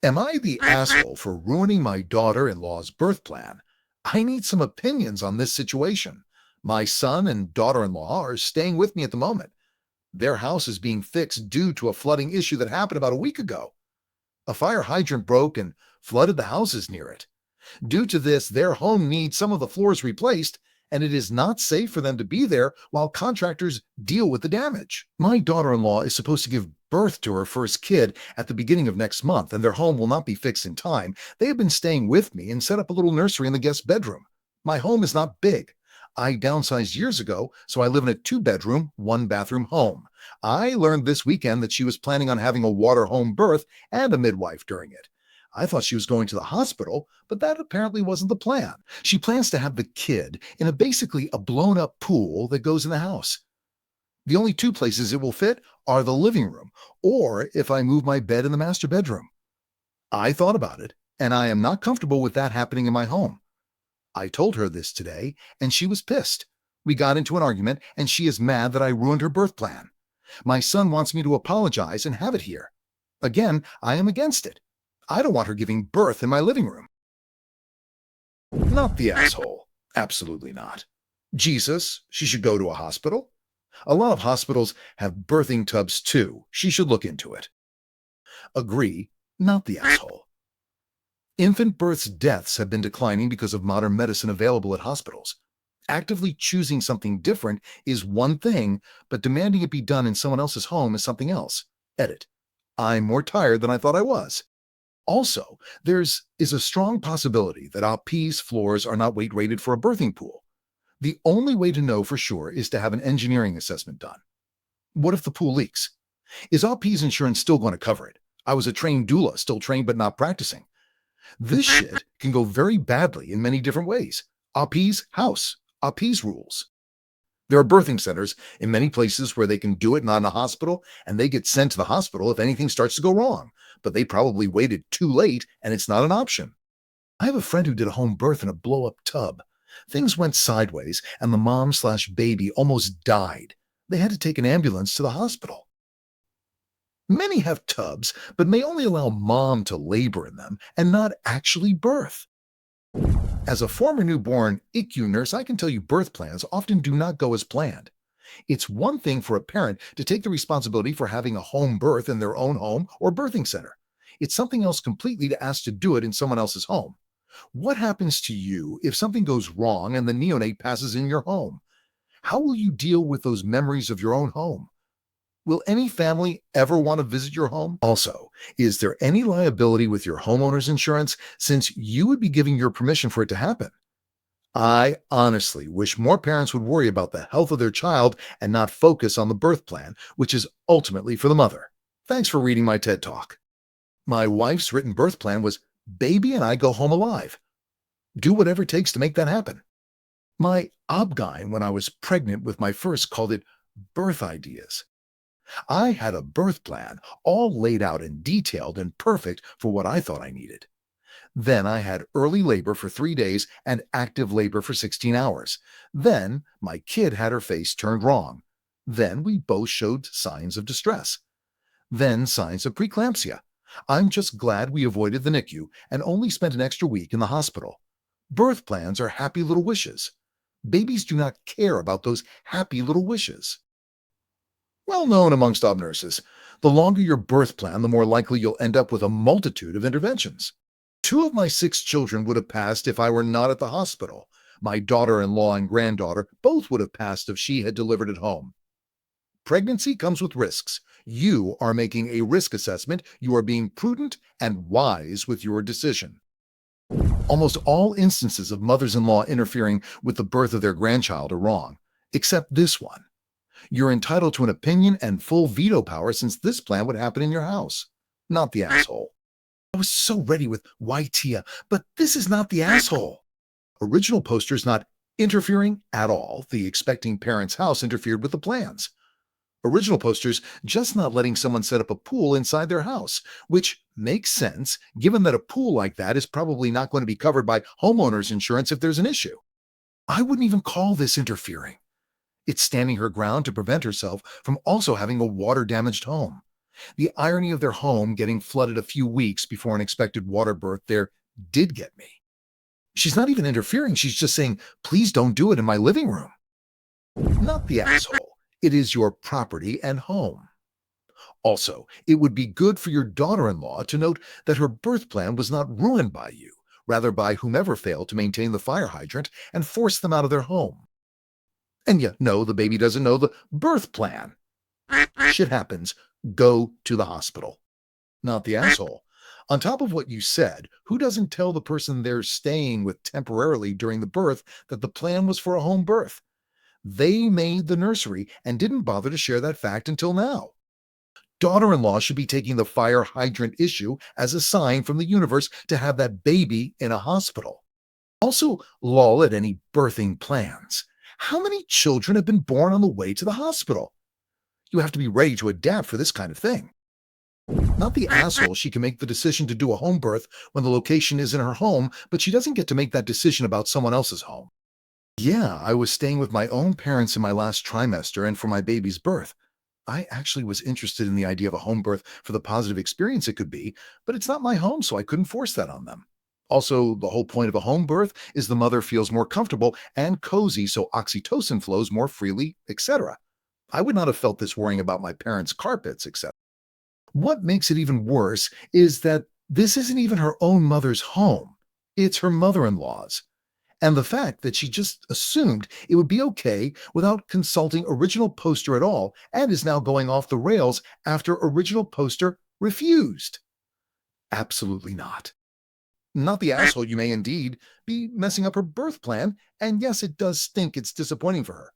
Am I the asshole for ruining my daughter-in-law's birth plan? I need some opinions on this situation. My son and daughter-in-law are staying with me at the moment. Their house is being fixed due to a flooding issue that happened about a week ago. A fire hydrant broke and flooded the houses near it. Due to this, their home needs some of the floors replaced, and it is not safe for them to be there while contractors deal with the damage. My daughter-in-law is supposed to give birth to her first kid at the beginning of next month, and their home will not be fixed in time. They have been staying with me and set up a little nursery in the guest bedroom. My home is not big. I downsized years ago, so I live in a 2-bedroom, 1-bathroom home. I learned this weekend that she was planning on having a water home birth and a midwife during it. I thought she was going to the hospital, but that apparently wasn't the plan. She plans to have the kid in basically a blown-up pool that goes in the house. The only 2 places it will fit are the living room, or if I move my bed in the master bedroom. I thought about it, and I am not comfortable with that happening in my home. I told her this today, and she was pissed. We got into an argument, and she is mad that I ruined her birth plan. My son wants me to apologize and have it here. Again, I am against it. I don't want her giving birth in my living room. Not the asshole. Absolutely not. Jesus, she should go to a hospital. A lot of hospitals have birthing tubs too. She should look into it. Agree. Not the asshole. Infant births deaths have been declining because of modern medicine available at hospitals. Actively choosing something different is one thing, but demanding it be done in someone else's home is something else. Edit. I'm more tired than I thought I was. Also, there is a strong possibility that AP's floors are not weight rated for a birthing pool. The only way to know for sure is to have an engineering assessment done. What if the pool leaks? Is AP's insurance still going to cover it? I was a trained doula, still trained but not practicing. This shit can go very badly in many different ways. AP's house, AP's rules. There are birthing centers in many places where they can do it, not in a hospital, and they get sent to the hospital if anything starts to go wrong. But they probably waited too late, and it's not an option. I have a friend who did a home birth in a blow-up tub. Things went sideways, and the mom/baby almost died. They had to take an ambulance to the hospital. Many have tubs, but may only allow mom to labor in them and not actually birth. As a former newborn ICU nurse, I can tell you birth plans often do not go as planned. It's one thing for a parent to take the responsibility for having a home birth in their own home or birthing center. It's something else completely to ask to do it in someone else's home. What happens to you if something goes wrong and the neonate passes in your home? How will you deal with those memories of your own home? Will any family ever want to visit your home? Also, is there any liability with your homeowner's insurance since you would be giving your permission for it to happen? I honestly wish more parents would worry about the health of their child and not focus on the birth plan, which is ultimately for the mother. Thanks for reading my TED Talk. My wife's written birth plan was, baby and I go home alive. Do whatever it takes to make that happen. My obgyn when I was pregnant with my first called it birth ideas. I had a birth plan all laid out and detailed and perfect for what I thought I needed. Then I had early labor for 3 days and active labor for 16 hours. Then my kid had her face turned wrong. Then we both showed signs of distress. Then signs of preeclampsia. I'm just glad we avoided the NICU and only spent an extra week in the hospital. Birth plans are happy little wishes. Babies do not care about those happy little wishes. Well known amongst ob nurses, the longer your birth plan, the more likely you'll end up with a multitude of interventions. 2 of my 6 children would have passed if I were not at the hospital. My daughter-in-law and granddaughter both would have passed if she had delivered at home. Pregnancy comes with risks. You are making a risk assessment. You are being prudent and wise with your decision. Almost all instances of mothers-in-law interfering with the birth of their grandchild are wrong, except this one. You're entitled to an opinion and full veto power since this plan would happen in your house. Not the asshole. I was so ready with Waitia, but this is not the asshole. Original posters not interfering at all. The expecting parent's house interfered with the plans. Original posters just not letting someone set up a pool inside their house, which makes sense given that a pool like that is probably not going to be covered by homeowner's insurance if there's an issue. I wouldn't even call this interfering. It's standing her ground to prevent herself from also having a water-damaged home. The irony of their home getting flooded a few weeks before an expected water birth there did get me. She's not even interfering, she's just saying, please don't do it in my living room. Not the asshole. It is your property and home. Also, it would be good for your daughter-in-law to note that her birth plan was not ruined by you, rather by whomever failed to maintain the fire hydrant and forced them out of their home. And yet, no, the baby doesn't know the birth plan. Shit happens. Go to the hospital. Not the asshole. On top of what you said, who doesn't tell the person they're staying with temporarily during the birth that the plan was for a home birth? They made the nursery and didn't bother to share that fact until now. Daughter-in-law should be taking the fire hydrant issue as a sign from the universe to have that baby in a hospital. Also, lull at any birthing plans. How many children have been born on the way to the hospital? You have to be ready to adapt for this kind of thing. Not the asshole, she can make the decision to do a home birth when the location is in her home, but she doesn't get to make that decision about someone else's home. Yeah, I was staying with my own parents in my last trimester and for my baby's birth. I actually was interested in the idea of a home birth for the positive experience it could be, but it's not my home, so I couldn't force that on them. Also, the whole point of a home birth is the mother feels more comfortable and cozy, so oxytocin flows more freely, etc. I would not have felt this worrying about my parents' carpets, etc. What makes it even worse is that this isn't even her own mother's home. It's her mother-in-law's. And the fact that she just assumed it would be okay without consulting original poster at all and is now going off the rails after original poster refused. Absolutely not. Not the asshole, you may indeed be messing up her birth plan, and yes, it does stink, it's disappointing for her.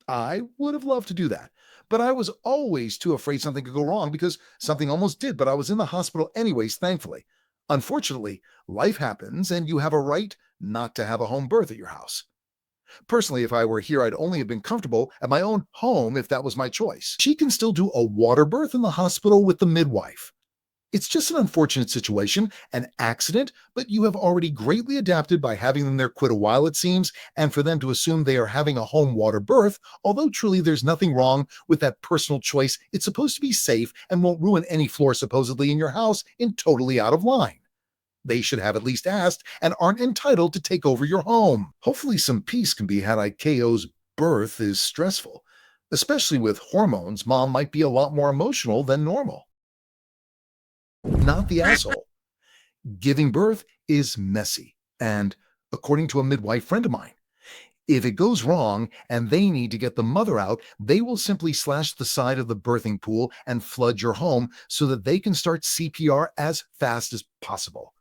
I would have loved to do that, but I was always too afraid something could go wrong because something almost did, but I was in the hospital anyways, thankfully. Unfortunately, life happens and you have a right not to have a home birth at your house. Personally, if I were here, I'd only have been comfortable at my own home if that was my choice. She can still do a water birth in the hospital with the midwife. It's just an unfortunate situation, an accident, but you have already greatly adapted by having them there quite a while, it seems, and for them to assume they are having a home water birth, although truly there's nothing wrong with that personal choice. It's supposed to be safe and won't ruin any floor supposedly in your house in totally out of line. They should have at least asked and aren't entitled to take over your home. Hopefully some peace can be had. IKO's birth is stressful. Especially with hormones, mom might be a lot more emotional than normal. Not the asshole. Giving birth is messy, and according to a midwife friend of mine, if it goes wrong and they need to get the mother out, they will simply slash the side of the birthing pool and flood your home so that they can start CPR as fast as possible.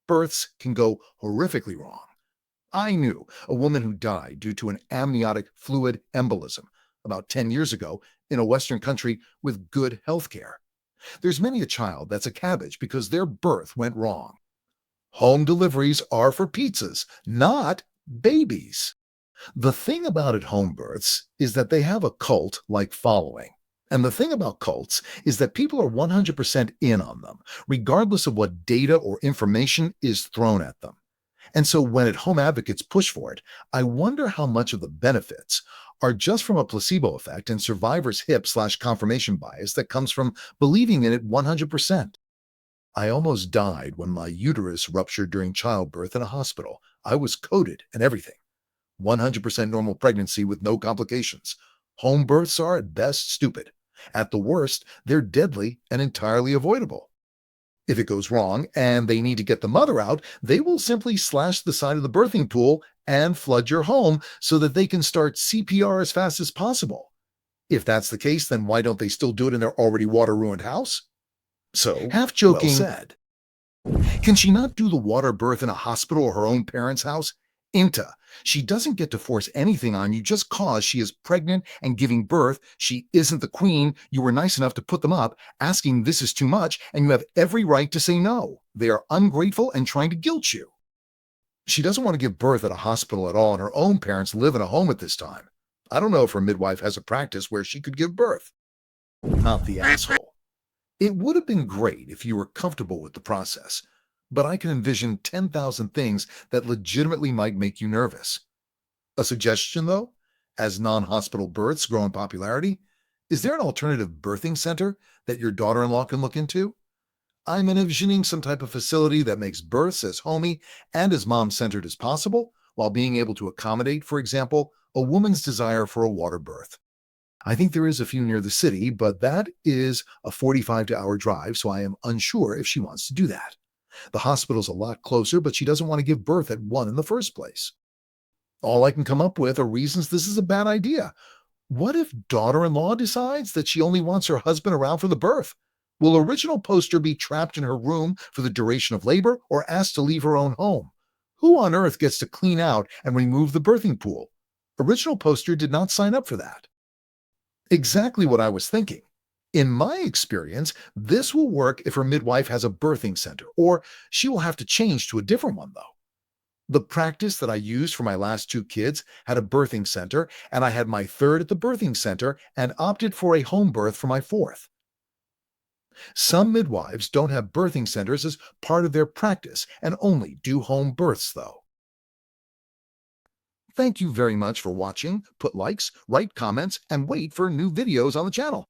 Births can go horrifically wrong. I knew a woman who died due to an amniotic fluid embolism about 10 years ago in a Western country with good health care. There's many a child that's a cabbage because their birth went wrong. Home deliveries are for pizzas, not babies. The thing about home births is that they have a cult-like following. And the thing about cults is that people are 100% in on them, regardless of what data or information is thrown at them. And so when home advocates push for it, I wonder how much of the benefits are just from a placebo effect and survivor's hip/confirmation bias that comes from believing in it 100%. I almost died when my uterus ruptured during childbirth in a hospital. I was coded and everything. 100% normal pregnancy with no complications. Home births are at best stupid. At the worst, they're deadly and entirely avoidable. If it goes wrong and they need to get the mother out, they will simply slash the side of the birthing pool and flood your home so that they can start CPR as fast as possible. If that's the case, then why don't they still do it in their already water-ruined house? So, half joking, well said. Can she not do the water birth in a hospital or her own parents' house? Inta, she doesn't get to force anything on you just cause she is pregnant and giving birth. She isn't the queen. You were nice enough to put them up, asking this is too much, and you have every right to say no. They are ungrateful and trying to guilt you. She doesn't want to give birth at a hospital at all, and her own parents live in a home at this time. I don't know if her midwife has a practice where she could give birth. Not the asshole. It would have been great if you were comfortable with the process, but I can envision 10,000 things that legitimately might make you nervous. A suggestion, though, as non-hospital births grow in popularity, Is there an alternative birthing center that your daughter-in-law can look into? I'm envisioning some type of facility that makes births as homey and as mom-centered as possible while being able to accommodate, for example, a woman's desire for a water birth. I think there is a few near the city, but that is a 45-hour drive, so I am unsure if she wants to do that. The hospital's a lot closer, but she doesn't want to give birth at one in the first place. All I can come up with are reasons this is a bad idea. What if daughter-in-law decides that she only wants her husband around for the birth? Will original poster be trapped in her room for the duration of labor or asked to leave her own home? Who on earth gets to clean out and remove the birthing pool? Original poster did not sign up for that. Exactly what I was thinking. In my experience, this will work if her midwife has a birthing center, or she will have to change to a different one, though. The practice that I used for my last two kids had a birthing center, and I had my third at the birthing center and opted for a home birth for my fourth. Some midwives don't have birthing centers as part of their practice and only do home births, though. Thank you very much for watching. Put likes, write comments, and wait for new videos on the channel.